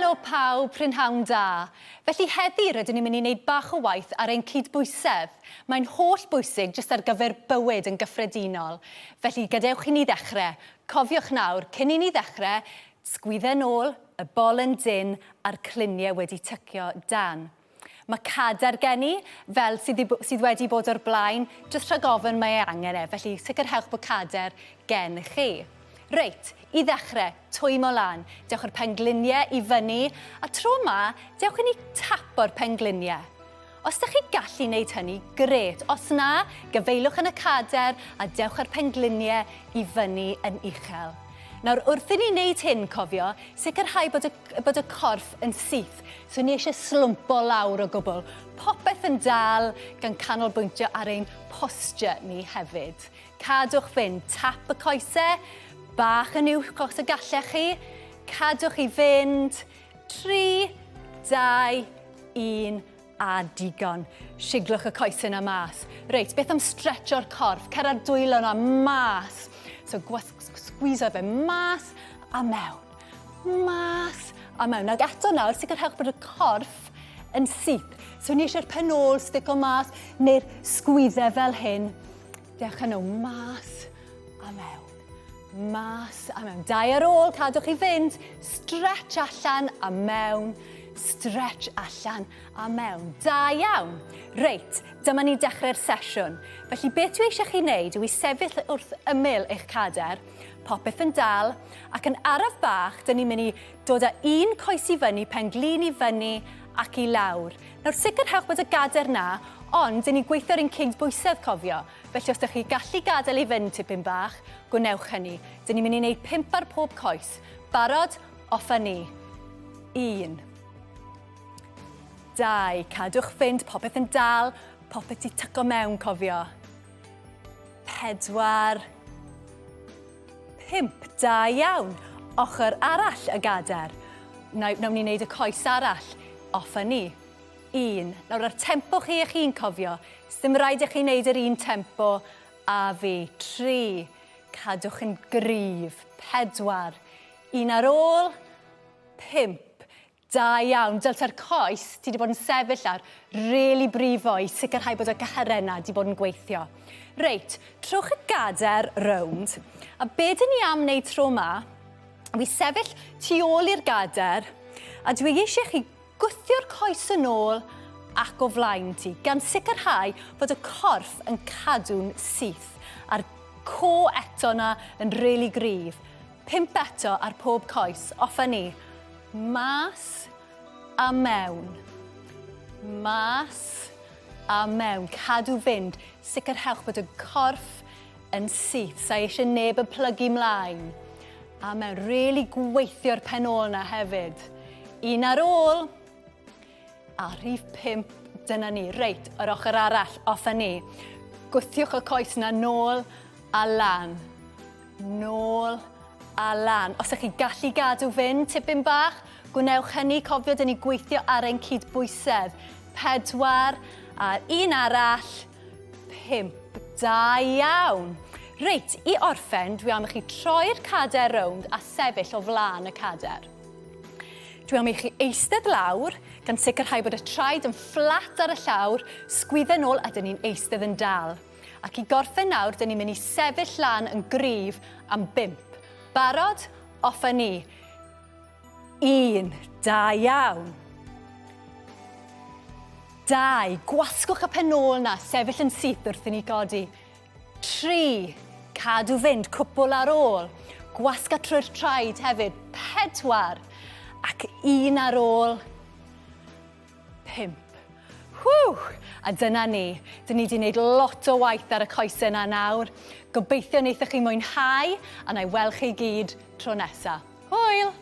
Helo pawb, prynhawn da. Felly heddi rydyn ni'n mynd i wneud bach o waith ar ein cydbwysedd. Mae'n holl bwysig jyst ar gyfer bywyd yn gyffredinol. Felly gadewch i ni ddechrau. Cofiwch nawr, cyn i ni ddechrau, sgwydde nôl y bol yn dyn a'r cluniau wedi tycio dan. Mae cader gen i, fel sydd wedi bod o'r blaen, jyst rhag ofyn mae angen felly sicrhewch bod cader gen chi. Reit, i ddechrau, twymo lan. Dewch yr pengliniau i fyny, a tro yma, dewch i ni tapo'r pengliniau. Os ydych chi gallu wneud hynny, gret. Os na, gyfeilwch yn y cader a dewch yr pengliniau i fyny yn uchel. Nawr, wrth i ni wneud hyn, cofio, sicrhau bod y corff yn syth. So ni eisiau slwmpo lawr o gwbl. Popeth yn dal gan canolbwyntio ar ein posture ni hefyd. Cadwch fynd, tap y coesau, bach yn uwch os y gallech chi. Cadwch i fynd. 3, 2, 1 a digon. Siglwch y coesau yna mas. Reit, beth am stretcho'r corff? Cera'r dwylo yna mas. So sgwiso fe mas a mewn. Mas a mewn. Ac eto nawr, sicrhewch bod y corff yn syth. So ni eisiau'r pen ôl stico mas neu'r sgwydde fel hyn. Dewch yn nhw mas a mewn. Mas a mewn. Dau ar ôl, cadwch i fynd. Stretch allan a mewn. Stretch allan a mewn. Da iawn. Reit, dyma ni dechrau'r sesiwn. Felly beth dwi eisiau chi wneud yw i sefyll wrth ymyl eich cader, popeth yn dal, ac yn araf bach, dyn ni'n mynd i dod â un coes i fyny, penglin i fyny ac i lawr. Nawr, sicrhewch bod y gader na, ond dyn ni'n gweithio ar ein cydbwysedd, cofio. Felly os ydych chi gallu gadael i fynd tipyn bach, gwnewch hynny. Dyn ni'n mynd i wneud 5 ar pob coes. Barod, off a ni. 1. 2, cadwch fynd, popeth yn dal, popeth i tyco mewn, cofio. 4, 5, da iawn. Ochr arall y gader. Nawn ni wneud y coes arall, off a ni. 1. Nawr ar tempo chi eich un, cofio. Dim rhaid i chi wneud yr un tempo a fi. 3. Cadwch yn gryf. 4. 1 ar ôl. 5. Da iawn. Dylta'r coes ti wedi bod yn sefyll ar really brifo i sicrhau bod y gyhyrau wedi bod yn gweithio. Reit, trwch y gader rownd. A be dyn ni am wneud tro yma, yw i sefyll tu ôl i'r gader, a dwi eisiau chi gwthio'r coes yn ôl ac o flaen ti, gan sicrhau bod y corff yn cadw'n syth, a'r co eto yna yn really gryf. 5 eto ar pob coes, off a ni. Mas a mewn. Mas a mewn. Cadw fynd. Sicrhewch bod y corff yn syth. Sa eisiau neb yn plygu mlaen. A mewn. Really gweithio'r pen ôl na hefyd. 1 ar ôl. A rhif 5, dyna ni. Reit, yr ochr arall, off a ni. Gwthiwch y coes yna nôl a lan. Nôl a lan. Os ydych chi gallu gadw fynd tipyn bach, gwnewch hynny, cofio dyn ni gweithio ar ein cydbwysedd. 4, a 1 arall, 5. Da iawn. Reit, i orffen, dwi am i chi troi'r cader rownd a sefyll o flaen y cader. Dwi am i chi eistedd lawr, gan sicrhau bod y traed yn fflat ar y llawr, sgwydde nôl a dyn ni'n eistedd yn dal. Ac i gorffen nawr, dyn ni'n mynd i sefyll lan yn gryf am 5. Barod, off a ni. 1, da iawn. 2, gwasgwch y pen ôl na, sefyll yn syth wrth i ni godi. 3, cadw fynd, cwpl ar ôl. Gwasga trwy'r traed hefyd. 4, ac 1 ar ôl. 5. A dyna ni. Dyn ni wedi gwneud lot o waith ar y coesau yna nawr. Gobeithio wnaethoch chi mwynhau, a na i weld chi gyd tro nesaf. Hwyl!